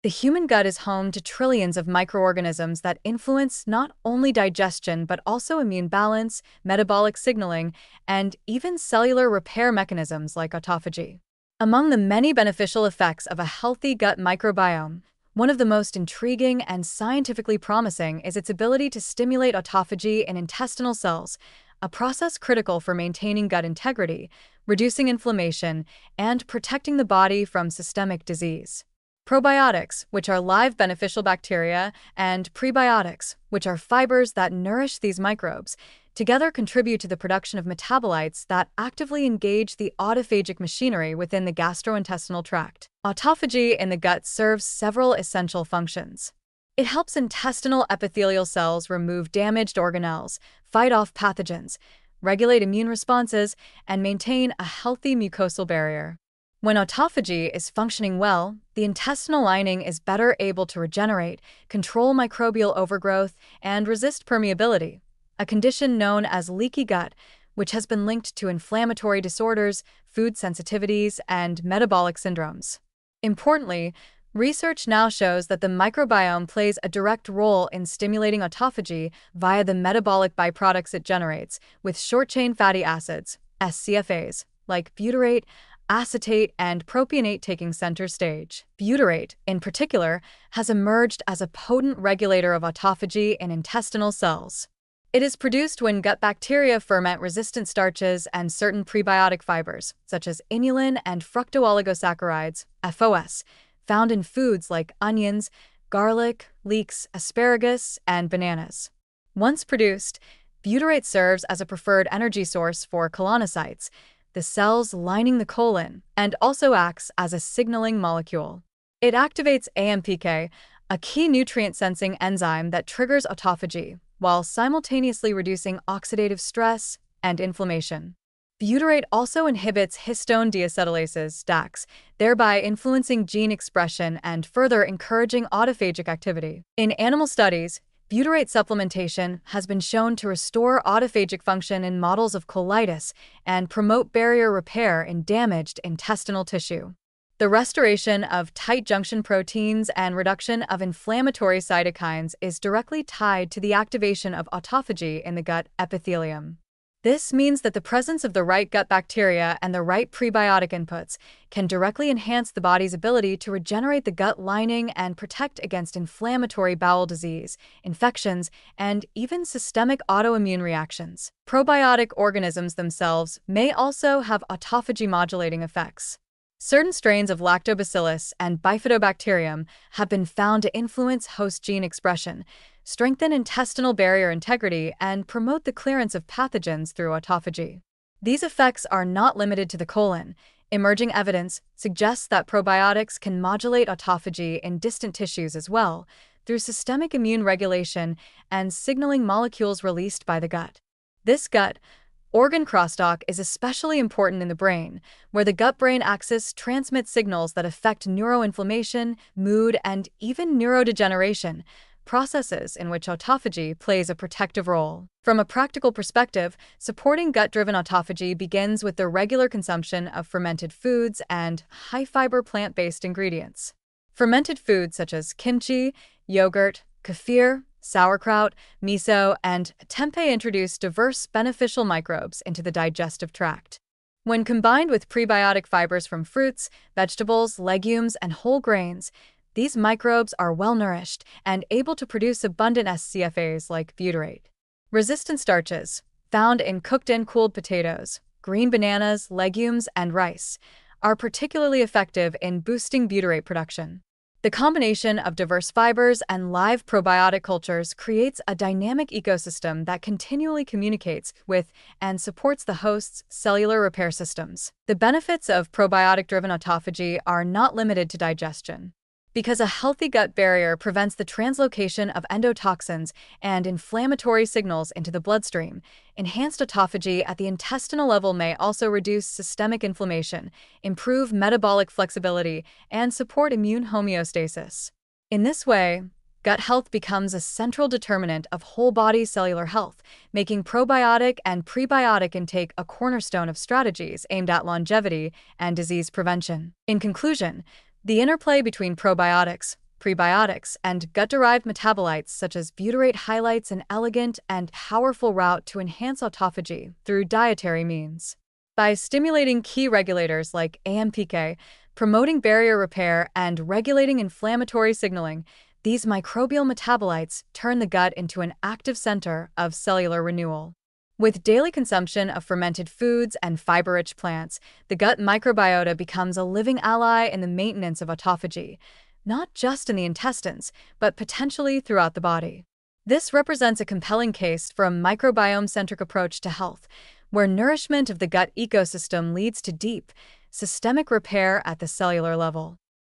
The human gut is home to trillions of microorganisms that influence not only digestion but also immune balance, metabolic signaling, and even cellular repair mechanisms like autophagy. Among the many beneficial effects of a healthy gut microbiome, one of the most intriguing and scientifically promising is its ability to stimulate autophagy in intestinal cells, a process critical for maintaining gut integrity, reducing inflammation, and protecting the body from systemic disease. Probiotics, which are live beneficial bacteria, and prebiotics, which are fibers that nourish these microbes, together contribute to the production of metabolites that actively engage the autophagic machinery within the gastrointestinal tract. Autophagy in the gut serves several essential functions. It helps intestinal epithelial cells remove damaged organelles, fight off pathogens, regulate immune responses, and maintain a healthy mucosal barrier. When autophagy is functioning well, the intestinal lining is better able to regenerate, control microbial overgrowth, and resist permeability, a condition known as leaky gut, which has been linked to inflammatory disorders, food sensitivities, and metabolic syndromes. Importantly, research now shows that the microbiome plays a direct role in stimulating autophagy via the metabolic byproducts it generates, with short-chain fatty acids, SCFAs, like butyrate, acetate, and propionate taking center stage. Butyrate, in particular, has emerged as a potent regulator of autophagy in intestinal cells. It is produced when gut bacteria ferment resistant starches and certain prebiotic fibers, such as inulin and fructooligosaccharides, FOS, found in foods like onions, garlic, leeks, asparagus, and bananas. Once produced, butyrate serves as a preferred energy source for colonocytes, the cells lining the colon, and also acts as a signaling molecule. It activates AMPK, a key nutrient-sensing enzyme that triggers autophagy, while simultaneously reducing oxidative stress and inflammation. Butyrate also inhibits histone deacetylases, DACs, thereby influencing gene expression and further encouraging autophagic activity. In animal studies, butyrate supplementation has been shown to restore autophagic function in models of colitis and promote barrier repair in damaged intestinal tissue. The restoration of tight junction proteins and reduction of inflammatory cytokines is directly tied to the activation of autophagy in the gut epithelium. This means that the presence of the right gut bacteria and the right prebiotic inputs can directly enhance the body's ability to regenerate the gut lining and protect against inflammatory bowel disease, infections, and even systemic autoimmune reactions. Probiotic organisms themselves may also have autophagy modulating effects. Certain strains of lactobacillus and bifidobacterium have been found to influence host gene expression, strengthen intestinal barrier integrity, and promote the clearance of pathogens through autophagy. These effects are not limited to the colon. Emerging evidence suggests that probiotics can modulate autophagy in distant tissues as well, through systemic immune regulation and signaling molecules released by the gut. This gut-organ crosstalk is especially important in the brain, where the gut-brain axis transmits signals that affect neuroinflammation, mood, and even neurodegeneration, processes in which autophagy plays a protective role. From a practical perspective, supporting gut-driven autophagy begins with the regular consumption of fermented foods and high-fiber plant-based ingredients. Fermented foods such as kimchi, yogurt, kefir, sauerkraut, miso, and tempeh introduce diverse beneficial microbes into the digestive tract. When combined with prebiotic fibers from fruits, vegetables, legumes, and whole grains, these microbes are well-nourished and able to produce abundant SCFAs like butyrate. Resistant starches, found in cooked and cooled potatoes, green bananas, legumes, and rice, are particularly effective in boosting butyrate production. The combination of diverse fibers and live probiotic cultures creates a dynamic ecosystem that continually communicates with and supports the host's cellular repair systems. The benefits of probiotic-driven autophagy are not limited to digestion. Because a healthy gut barrier prevents the translocation of endotoxins and inflammatory signals into the bloodstream, enhanced autophagy at the intestinal level may also reduce systemic inflammation, improve metabolic flexibility, and support immune homeostasis. In this way, gut health becomes a central determinant of whole-body cellular health, making probiotic and prebiotic intake a cornerstone of strategies aimed at longevity and disease prevention. In conclusion, the interplay between probiotics, Prebiotics and gut-derived metabolites such as butyrate highlights an elegant and powerful route to enhance autophagy through dietary means. By stimulating key regulators like AMPK, promoting barrier repair, and regulating inflammatory signaling, these microbial metabolites turn the gut into an active center of cellular renewal. With daily consumption of fermented foods and fiber-rich plants, the gut microbiota becomes a living ally in the maintenance of autophagy, not just in the intestines, but potentially throughout the body. This represents a compelling case for a microbiome-centric approach to health, where nourishment of the gut ecosystem leads to deep, systemic repair at the cellular level.